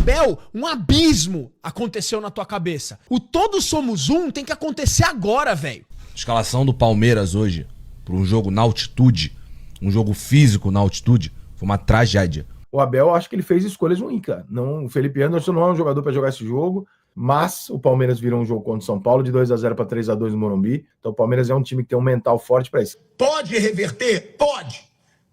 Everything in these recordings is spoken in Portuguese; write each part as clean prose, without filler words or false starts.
Abel, um abismo aconteceu na tua cabeça. O todos somos um tem que acontecer agora, velho. Escalação do Palmeiras hoje para um jogo na altitude, um jogo físico na altitude, foi uma tragédia. O Abel, acho que ele fez escolhas ruins, cara. Não, o Felipe Anderson não é um jogador para jogar esse jogo, mas o Palmeiras virou um jogo contra o São Paulo de 2-0 para 3-2 no Morumbi. Então o Palmeiras é um time que tem um mental forte para isso. Pode reverter? Pode.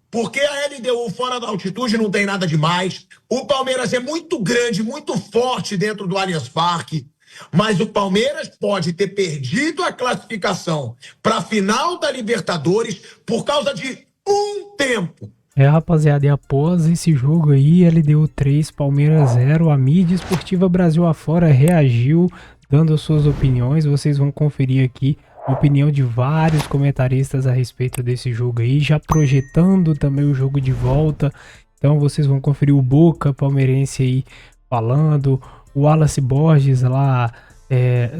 Porque a LDU fora da altitude não tem nada demais. O Palmeiras é muito grande, muito forte dentro do Allianz Parque. Mas o Palmeiras pode ter perdido a classificação para a final da Libertadores por causa de um tempo. Rapaziada, e após esse jogo aí, LDU 3, Palmeiras 0, a mídia esportiva Brasil afora reagiu, dando suas opiniões. Vocês vão conferir aqui a opinião de vários comentaristas a respeito desse jogo aí, já projetando também o jogo de volta. Então vocês vão conferir o Boca palmeirense aí falando, o Wallace Borges lá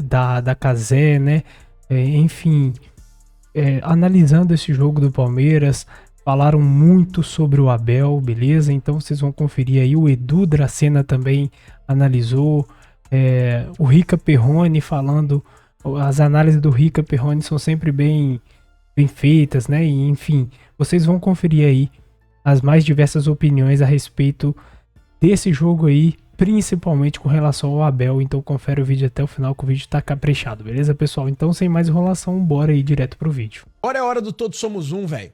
da Cazé, né? Enfim, analisando esse jogo do Palmeiras. Falaram muito sobre o Abel, beleza? Então vocês vão conferir aí. O Edu Dracena também analisou. O Rica Perrone falando. As análises do Rica Perrone são sempre bem feitas, né? E, enfim, vocês vão conferir aí as mais diversas opiniões a respeito desse jogo aí, principalmente com relação ao Abel. Então confere o vídeo até o final, que o vídeo tá caprichado, beleza, pessoal? Então, sem mais enrolação, bora aí direto pro vídeo. Agora é a hora do todos somos um, velho.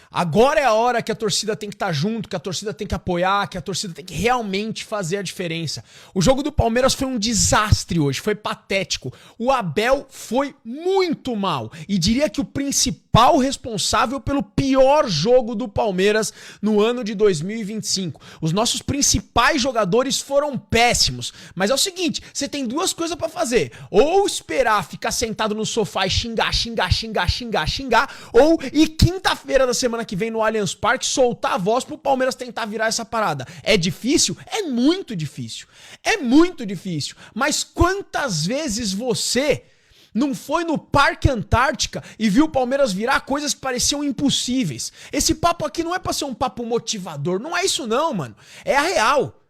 Agora é a hora que a torcida tem que estar junto, que a torcida tem que apoiar, que a torcida tem que realmente fazer a diferença. O jogo do Palmeiras foi um desastre hoje, foi patético. O Abel foi muito mal e diria que o principal responsável pelo pior jogo do Palmeiras no ano de 2025. Os nossos principais jogadores foram péssimos, mas é o seguinte, você tem duas coisas pra fazer: ou esperar ficar sentado no sofá e xingar, ou ir quinta-feira da semana que vem no Allianz Parque soltar a voz pro Palmeiras tentar virar essa parada. É difícil? É muito difícil. É muito difícil. Mas quantas vezes você não foi no Parque Antártica e viu o Palmeiras virar coisas que pareciam impossíveis? Esse papo aqui não é pra ser um papo motivador. Não é isso não, mano. É a real.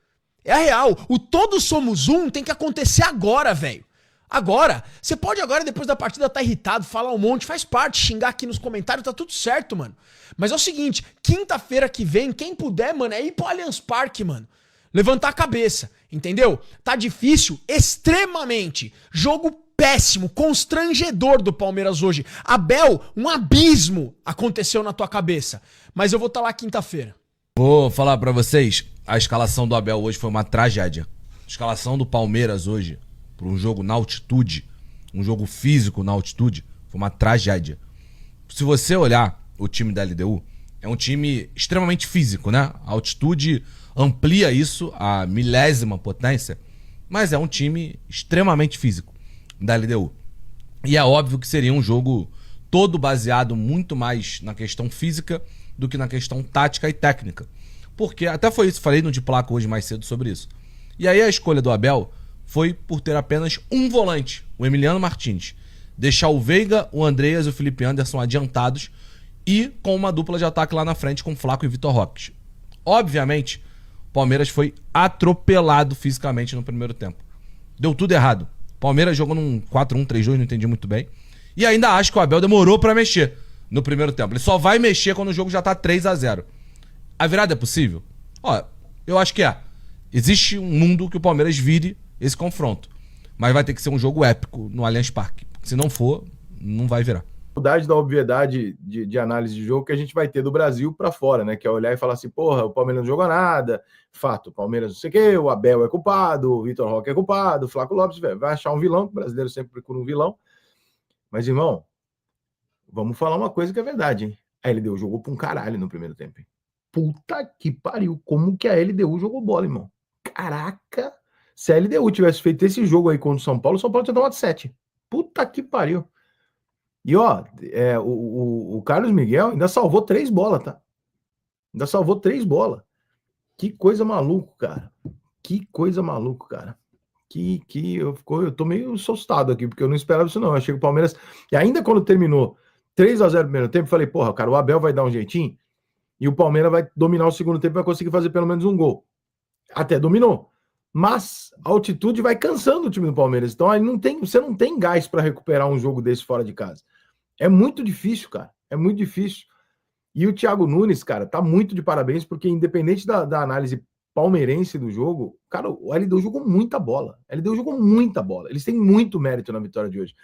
É a real. O todos somos um tem que acontecer agora, velho. Agora, você pode agora, depois da partida, tá irritado, falar um monte, faz parte, xingar aqui nos comentários, tá tudo certo, mano. Mas é o seguinte, quinta-feira que vem, quem puder, mano, é ir pro Allianz Parque, mano. Levantar a cabeça, entendeu? Tá difícil, extremamente. Jogo péssimo, constrangedor do Palmeiras hoje. Abel, um abismo aconteceu na tua cabeça. Mas eu vou estar lá quinta-feira. Vou falar pra vocês, a escalação do Abel hoje foi uma tragédia. A escalação do Palmeiras hoje para um jogo na altitude, um jogo físico na altitude, foi uma tragédia. Se você olhar o time da LDU, é um time extremamente físico, né? A altitude amplia isso a milésima potência, mas é um time extremamente físico da LDU. E é óbvio que seria um jogo todo baseado muito mais na questão física do que na questão tática e técnica. Porque, até foi isso, falei no de placa hoje mais cedo sobre isso. E aí a escolha do Abel foi por ter apenas um volante, o Emiliano Martins. Deixar o Veiga, o Andreas e o Felipe Anderson adiantados e com uma dupla de ataque lá na frente com Flaco e Vitor Roque. Obviamente, o Palmeiras foi atropelado fisicamente no primeiro tempo. Deu tudo errado. O Palmeiras jogou num 4-1-3-2, não entendi muito bem. E ainda acho que o Abel demorou pra mexer no primeiro tempo. Ele só vai mexer quando o jogo já tá 3-0. A virada é possível? Ó, eu acho que é. Existe um mundo que o Palmeiras vire esse confronto. Mas vai ter que ser um jogo épico no Allianz Parque. Se não for, não vai virar. Da obviedade de análise de jogo que a gente vai ter do Brasil para fora, né? Que é olhar e falar assim, porra, o Palmeiras não jogou nada, fato, o Palmeiras não sei o quê, o Abel é culpado, o Vitor Roque é culpado, o Flaco Lopes vai achar um vilão, o brasileiro sempre procura um vilão. Mas, irmão, vamos falar uma coisa que é verdade, hein? A LDU jogou pra um caralho no primeiro tempo, hein? Puta que pariu, como que a LDU jogou bola, irmão? Caraca! Se a LDU tivesse feito esse jogo aí contra o São Paulo tinha tomado 7. Puta que pariu. E ó, o Carlos Miguel ainda salvou 3 bolas, tá? Ainda salvou 3 bolas. Que coisa maluco, cara. Que coisa maluco, cara. Eu tô meio assustado aqui, porque eu não esperava isso não. Eu achei que o Palmeiras... E ainda quando terminou 3-0 no primeiro tempo, eu falei, porra, cara, o Abel vai dar um jeitinho e o Palmeiras vai dominar o segundo tempo e vai conseguir fazer pelo menos um gol. Até dominou. Mas a altitude vai cansando o time do Palmeiras. Então aí você não tem gás para recuperar um jogo desse fora de casa. É muito difícil, cara. É muito difícil. E o Thiago Nunes, cara, tá muito de parabéns, porque independente da análise palmeirense do jogo, cara, o LDU jogou muita bola. O LDU jogou muita bola. Eles têm muito mérito na vitória de hoje.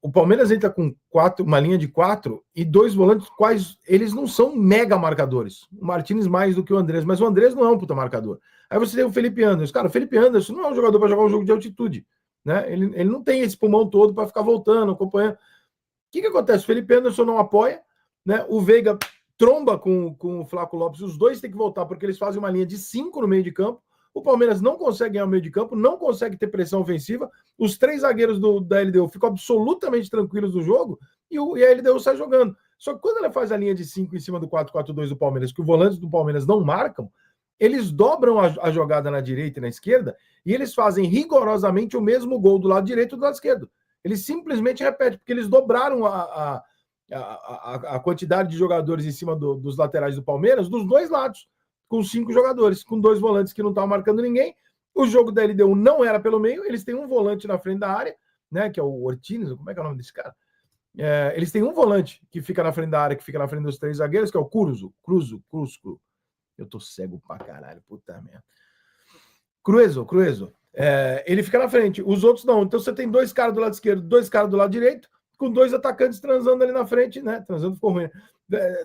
O Palmeiras entra com uma linha de 4 e 2 volantes, quais eles não são mega marcadores. O Martínez mais do que o Andrés, mas o Andrés não é um puta marcador. Aí você tem o Felipe Anderson. Cara, o Felipe Anderson não é um jogador para jogar um jogo de altitude, né? Ele não tem esse pulmão todo para ficar voltando, acompanhando. O que acontece? O Felipe Anderson não apoia, né? O Veiga tromba com o Flaco Lopes, os dois têm que voltar, porque eles fazem uma linha de 5 no meio de campo. O Palmeiras não consegue ganhar o meio de campo, não consegue ter pressão ofensiva. Os 3 zagueiros da LDU ficam absolutamente tranquilos do jogo e a LDU sai jogando. Só que quando ela faz a linha de 5 em cima do 4-4-2 do Palmeiras, que os volantes do Palmeiras não marcam, eles dobram a jogada na direita e na esquerda e eles fazem rigorosamente o mesmo gol do lado direito e do lado esquerdo. Eles simplesmente repetem, porque eles dobraram a quantidade de jogadores em cima dos laterais do Palmeiras, dos dois lados, com 5 jogadores, com 2 volantes que não estavam marcando ninguém. O jogo da LDU não era pelo meio, eles têm um volante na frente da área, né, que é o Ortiz, como é que é o nome desse cara? Eles têm um volante que fica na frente da área, que fica na frente dos 3 zagueiros, que é o Cruzo. Eu tô cego pra caralho, puta merda. Cruzo. Ele fica na frente, os outros não. Então você tem 2 caras do lado esquerdo, 2 caras do lado direito, com 2 atacantes transando ali na frente, né? Transando ficou ruim.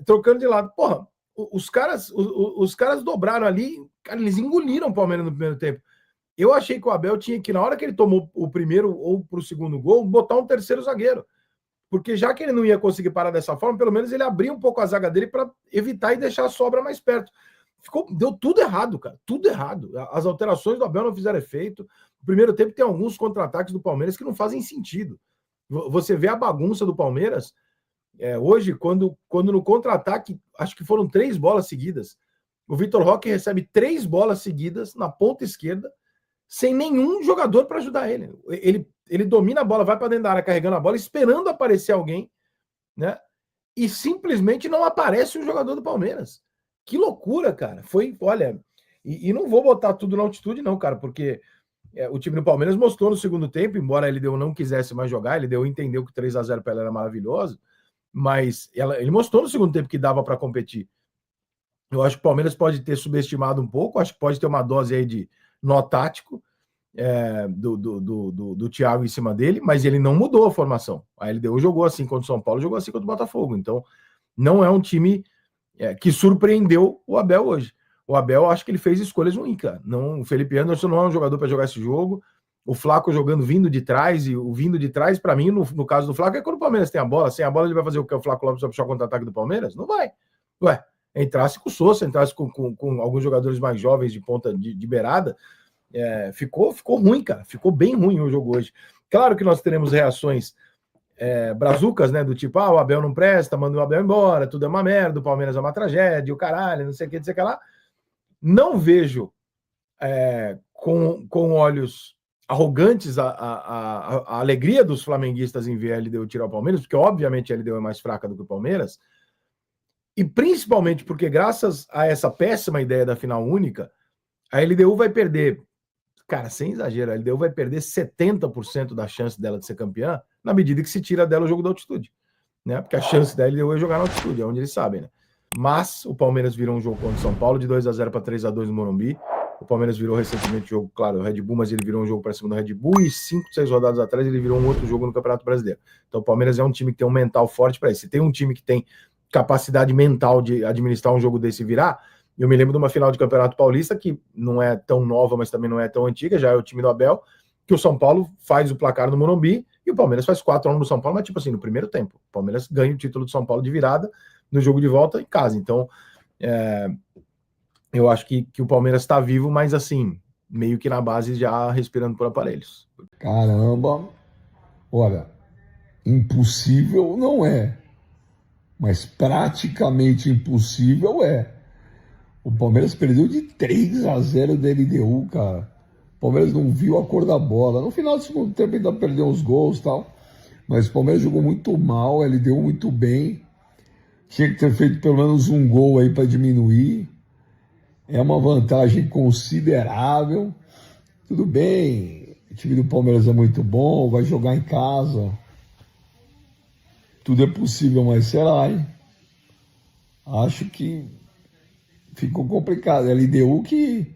Trocando de lado. Porra, os caras dobraram ali, cara, eles engoliram o Palmeiras no primeiro tempo. Eu achei que o Abel tinha que, na hora que ele tomou o primeiro ou pro segundo gol, botar um terceiro zagueiro. Porque já que ele não ia conseguir parar dessa forma, pelo menos ele abria um pouco a zaga dele para evitar e deixar a sobra mais perto. Deu tudo errado, cara. Tudo errado. As alterações do Abel não fizeram efeito. No primeiro tempo tem alguns contra-ataques do Palmeiras que não fazem sentido. Você vê a bagunça do Palmeiras hoje, quando no contra-ataque, acho que foram 3 bolas seguidas. O Vitor Roque recebe 3 bolas seguidas na ponta esquerda, sem nenhum jogador para ajudar ele. Ele domina a bola, vai para dentro da área carregando a bola, esperando aparecer alguém, né? E simplesmente não aparece um jogador do Palmeiras. Que loucura, cara. Olha, e não vou botar tudo na altitude, não, cara, porque o time do Palmeiras mostrou no segundo tempo, embora ele não quisesse mais jogar, ele entendeu que o 3-0 para ele era maravilhoso, mas ele mostrou no segundo tempo que dava para competir. Eu acho que o Palmeiras pode ter subestimado um pouco, acho que pode ter uma dose aí de nó tático do Thiago em cima dele, mas ele não mudou a formação. A LDU jogou assim contra o São Paulo, jogou assim contra o Botafogo. Então, não é um time que surpreendeu o Abel hoje. O Abel, acho que ele fez escolhas ruins, cara. Não, o Felipe Anderson não é um jogador para jogar esse jogo. O Flaco jogando vindo de trás, e o vindo de trás, para mim, no caso do Flaco, é quando o Palmeiras tem a bola. Sem a bola, ele vai fazer o que? O Flaco Lopes vai puxar o contra-ataque do Palmeiras? Não vai. Ué, entrasse com o Sousa, entrasse com alguns jogadores mais jovens de ponta de beirada, ficou ruim, cara. Ficou bem ruim o jogo hoje. Claro que nós teremos reações brazucas, né? Do tipo, o Abel não presta, manda o Abel embora, tudo é uma merda, o Palmeiras é uma tragédia, o caralho, não sei o que lá. Não vejo com olhos arrogantes a alegria dos flamenguistas em ver a LDU tirar o Palmeiras, porque obviamente a LDU é mais fraca do que o Palmeiras, e principalmente porque graças a essa péssima ideia da final única, a LDU vai perder, cara, sem exagero, a LDU vai perder 70% da chance dela de ser campeã na medida que se tira dela o jogo da altitude, né? Porque a chance da LDU é jogar na altitude, é onde eles sabem, né? Mas o Palmeiras virou um jogo contra o São Paulo de 2-0 para 3-2 no Morumbi. O Palmeiras virou recentemente o jogo, claro, o Red Bull, mas ele virou um jogo para cima do Red Bull e 5, 6 rodadas atrás ele virou um outro jogo no Campeonato Brasileiro. Então o Palmeiras é um time que tem um mental forte para isso. Se tem um time que tem capacidade mental de administrar um jogo desse e virar, eu me lembro de uma final de Campeonato Paulista que não é tão nova, mas também não é tão antiga, já é o time do Abel, que o São Paulo faz o placar no Morumbi e o Palmeiras faz 4-1 no São Paulo, mas tipo assim, no primeiro tempo. O Palmeiras ganha o título do São Paulo de virada no jogo de volta em casa. Então, eu acho que o Palmeiras está vivo, mas assim, meio que na base já respirando por aparelhos. Caramba, olha, impossível não é, mas praticamente impossível é. O Palmeiras perdeu de 3-0 da LDU, cara. O Palmeiras não viu a cor da bola. No final do segundo tempo ainda perdeu uns gols e tal, mas o Palmeiras jogou muito mal, a LDU muito bem. Tinha que ter feito pelo menos um gol aí para diminuir. É uma vantagem considerável. Tudo bem, o time do Palmeiras é muito bom, vai jogar em casa. Tudo é possível, mas será, hein? Acho que ficou complicado. A LDU que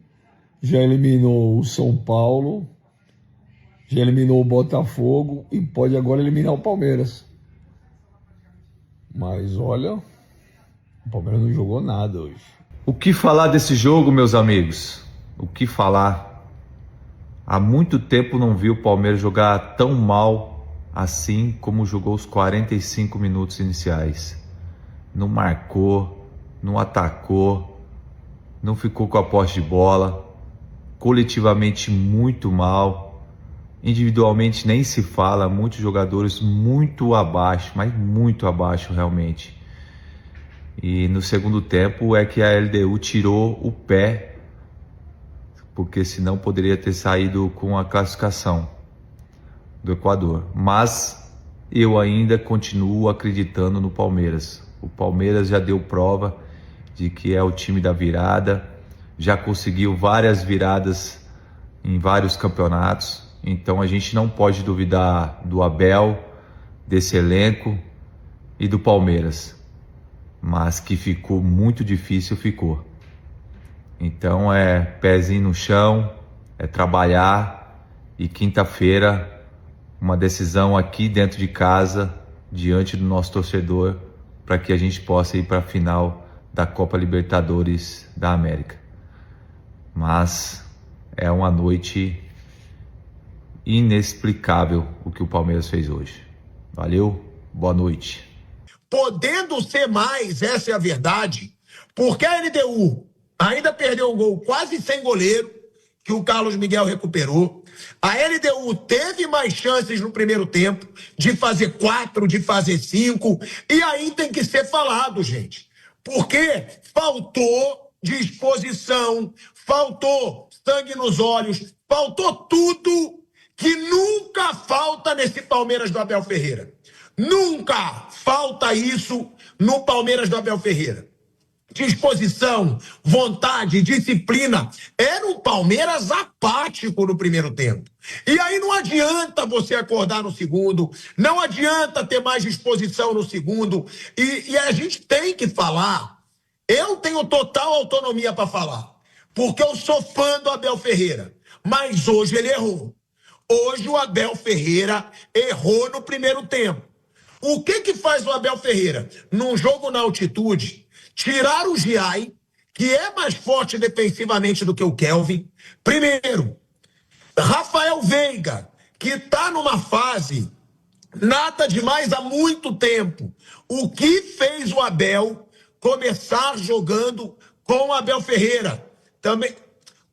já eliminou o São Paulo, já eliminou o Botafogo e pode agora eliminar o Palmeiras. Mas olha, o Palmeiras não jogou nada hoje. O que falar desse jogo, meus amigos? O que falar? Há muito tempo não vi o Palmeiras jogar tão mal assim como jogou os 45 minutos iniciais. Não marcou, não atacou, não ficou com a posse de bola, coletivamente muito mal. Individualmente nem se fala, muitos jogadores muito abaixo, mas muito abaixo realmente. E no segundo tempo é que a LDU tirou o pé, porque senão poderia ter saído com a classificação do Equador. Mas eu ainda continuo acreditando no Palmeiras. O Palmeiras já deu prova de que é o time da virada, já conseguiu várias viradas em vários campeonatos. Então a gente não pode duvidar do Abel, desse elenco e do Palmeiras. Mas que ficou muito difícil, ficou. Então é pezinho no chão, é trabalhar e quinta-feira uma decisão aqui dentro de casa, diante do nosso torcedor, para que a gente possa ir para a final da Copa Libertadores da América. Mas é uma noite inexplicável o que o Palmeiras fez hoje. Valeu, boa noite. Podendo ser mais, essa é a verdade, porque a LDU ainda perdeu um gol quase sem goleiro, que o Carlos Miguel recuperou. A LDU teve mais chances no primeiro tempo, de fazer 4, de fazer 5, e aí tem que ser falado, gente. Porque faltou disposição, faltou sangue nos olhos, faltou tudo que nunca falta nesse Palmeiras do Abel Ferreira. Nunca falta isso no Palmeiras do Abel Ferreira. Disposição, vontade, disciplina. Era um Palmeiras apático no primeiro tempo. E aí não adianta você acordar no segundo, não adianta ter mais disposição no segundo. E a gente tem que falar. Eu tenho total autonomia para falar, porque eu sou fã do Abel Ferreira. Mas hoje ele errou. Hoje o Abel Ferreira errou no primeiro tempo. O que faz o Abel Ferreira? Num jogo na altitude, tirar o Giai, que é mais forte defensivamente do que o Kelvin. Primeiro, Rafael Veiga, que está numa fase nada demais há muito tempo. O que fez o Abel começar jogando com o Abel Ferreira? Também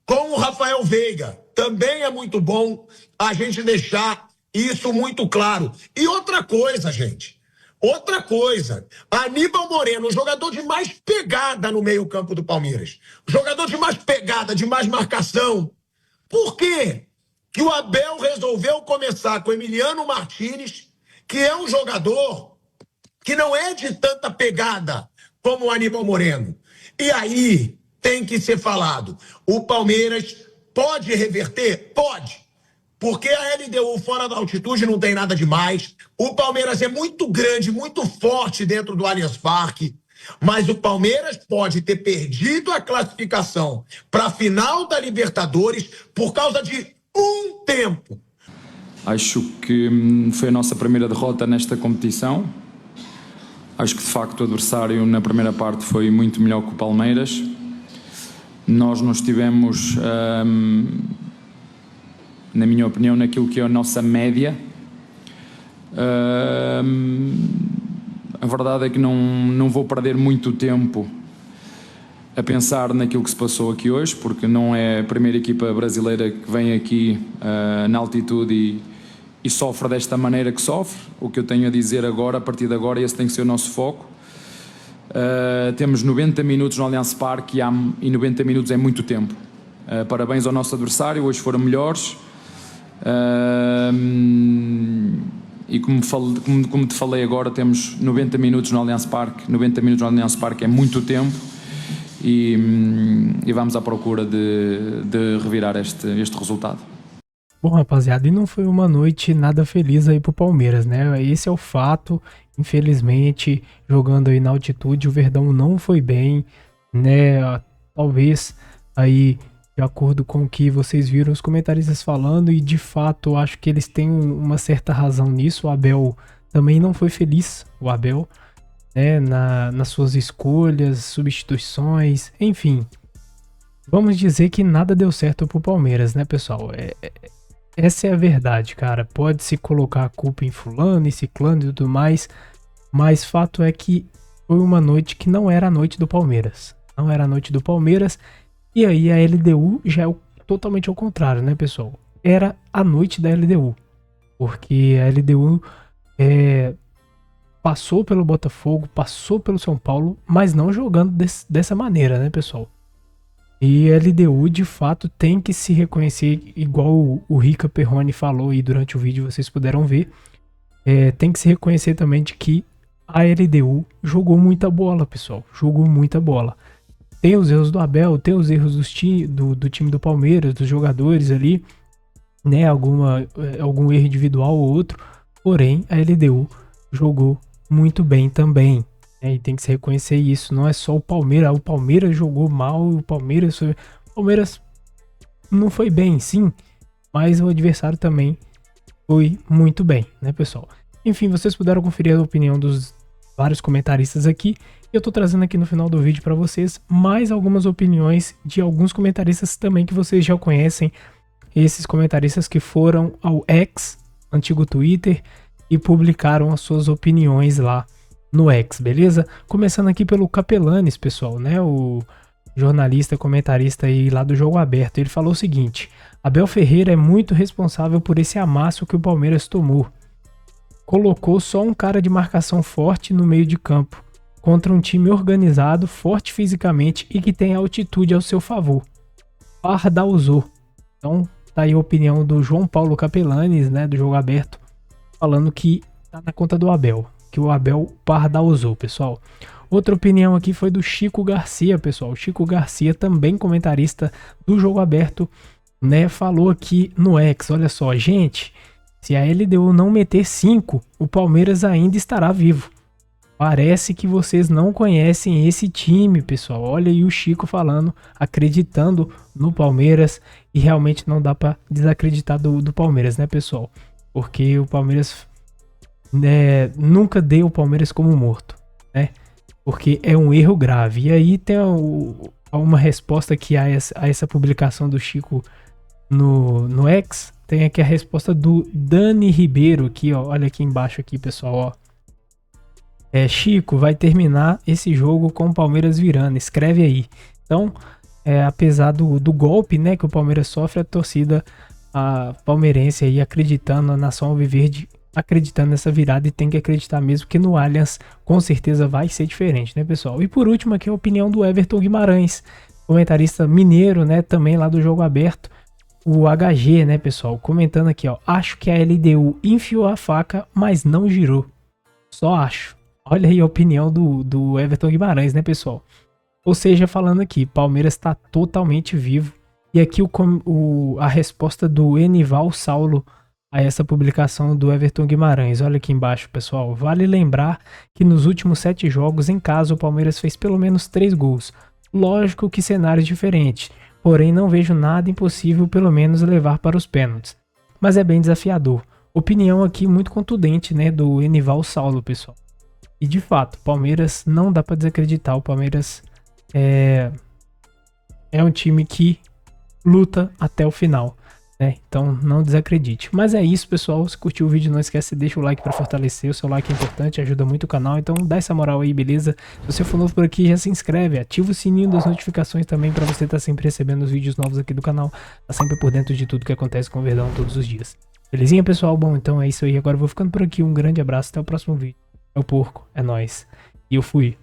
com o Rafael Veiga. Também é muito bom a gente deixar isso muito claro. E outra coisa, gente. Outra coisa. Aníbal Moreno, o jogador de mais pegada no meio-campo do Palmeiras. Jogador de mais pegada, de mais marcação. Por quê que o Abel resolveu começar com Emiliano Martínez, que é um jogador que não é de tanta pegada como o Aníbal Moreno? E aí tem que ser falado. O Palmeiras pode reverter? Pode. Porque a LDU fora da altitude não tem nada demais. O Palmeiras é muito grande, muito forte dentro do Allianz Parque. Mas o Palmeiras pode ter perdido a classificação para a final da Libertadores por causa de um tempo. Acho que foi a nossa primeira derrota nesta competição. Acho que de facto o adversário na primeira parte foi muito melhor que o Palmeiras. Nós não estivemos, na minha opinião, naquilo que é a nossa média. A verdade é que não vou perder muito tempo a pensar naquilo que se passou aqui hoje, porque não é a primeira equipa brasileira que vem aqui na altitude e sofre desta maneira que sofre. O que eu tenho a dizer agora, a partir de agora, esse tem que ser o nosso foco. Temos 90 minutos no Allianz Parque e 90 minutos é muito tempo. Parabéns ao nosso adversário, hoje foram melhores. E como te falei agora, temos 90 minutos no Allianz Parque. 90 minutos no Allianz Parque é muito tempo. e vamos à procura de revirar este resultado. Bom, rapaziada, e não foi uma noite nada feliz aí pro Palmeiras, né? Esse é o fato. Infelizmente, jogando aí na altitude, o Verdão não foi bem, né? Talvez aí, de acordo com o que vocês viram os comentaristas falando, e de fato, acho que eles têm uma certa razão nisso. O Abel também não foi feliz, o Abel, né? Nas suas escolhas, substituições, enfim. Vamos dizer que nada deu certo pro Palmeiras, né, pessoal? Essa é a verdade, cara. Pode-se colocar a culpa em fulano e ciclano e tudo mais, mas fato é que foi uma noite que não era a noite do Palmeiras. Não era a noite do Palmeiras, e aí a LDU já é totalmente ao contrário, né, pessoal? Era a noite da LDU, porque a LDU passou pelo Botafogo, passou pelo São Paulo, mas não jogando dessa maneira, né, pessoal? E a LDU, de fato, tem que se reconhecer, igual o Rica Perrone falou aí durante o vídeo, vocês puderam ver. Tem que se reconhecer também de que a LDU jogou muita bola, pessoal. Jogou muita bola. Tem os erros do Abel, tem os erros do time do Palmeiras, dos jogadores ali, né? Algum erro individual ou outro. Porém, a LDU jogou muito bem também. E tem que se reconhecer isso, não é só o Palmeiras jogou mal, o Palmeiras não foi bem, sim, mas o adversário também foi muito bem, né, pessoal? Enfim, vocês puderam conferir a opinião dos vários comentaristas aqui. Eu tô trazendo aqui no final do vídeo para vocês mais algumas opiniões de alguns comentaristas também que vocês já conhecem, esses comentaristas que foram ao X, antigo Twitter, e publicaram as suas opiniões lá no X, beleza? Começando aqui pelo Capelanes, pessoal, né? O jornalista, comentarista aí lá do Jogo Aberto. Ele falou o seguinte: Abel Ferreira é muito responsável por esse amasso que o Palmeiras tomou. Colocou só um cara de marcação forte no meio de campo, contra um time organizado, forte fisicamente e que tem altitude ao seu favor. Pardalzou. Então, tá aí a opinião do João Paulo Capelanes, né? Do Jogo Aberto, falando que tá na conta do Abel. Que o Abel pardalzou, pessoal. Outra opinião aqui foi do Chico Garcia, pessoal. Chico Garcia, também comentarista do Jogo Aberto, né? Falou aqui no X, olha só, gente, se a LDU não meter 5, o Palmeiras ainda estará vivo. Parece que vocês não conhecem esse time, pessoal. Olha aí o Chico falando, acreditando no Palmeiras, e realmente não dá pra desacreditar do Palmeiras, né, pessoal? Porque o Palmeiras nunca dê o Palmeiras como morto, né? Porque é um erro grave. E aí tem uma resposta aqui a essa publicação do Chico no X. Tem aqui a resposta do Dani Ribeiro aqui, ó. Olha aqui embaixo aqui, pessoal, ó. Chico, vai terminar esse jogo com o Palmeiras virando. Escreve aí. Então, apesar do golpe, né, que o Palmeiras sofre, a torcida palmeirense aí acreditando, a nação alviverde acreditando nessa virada, e tem que acreditar mesmo que no Allianz com certeza vai ser diferente, né, pessoal? E por último aqui a opinião do Everton Guimarães, comentarista mineiro, né, também lá do Jogo Aberto, o HG, né, pessoal, comentando aqui, ó: acho que a LDU enfiou a faca, mas não girou. Só acho. Olha aí a opinião do Everton Guimarães, né, pessoal? Ou seja, falando aqui, Palmeiras está totalmente vivo. E aqui a resposta do Enival Saulo a essa publicação do Everton Guimarães. Olha aqui embaixo, pessoal. Vale lembrar que nos últimos 7 jogos em casa o Palmeiras fez pelo menos 3 gols. Lógico que cenários diferentes, porém não vejo nada impossível pelo menos levar para os pênaltis. Mas é bem desafiador. Opinião aqui muito contundente, né, do Enival Saulo, pessoal. E de fato, Palmeiras não dá para desacreditar. O Palmeiras é um time que luta até o final, né? Então não desacredite. Mas é isso, pessoal. Se curtiu o vídeo, não esquece, deixa o like para fortalecer. O seu like é importante, ajuda muito o canal. Então dá essa moral aí, beleza? Se você for novo por aqui, já se inscreve, ativa o sininho das notificações também para você estar sempre recebendo os vídeos novos aqui do canal. Tá sempre por dentro de tudo que acontece com o Verdão todos os dias. Belezinha, pessoal? Bom, então é isso aí. Agora eu vou ficando por aqui. Um grande abraço, até o próximo vídeo. É o porco, é nóis. E eu fui.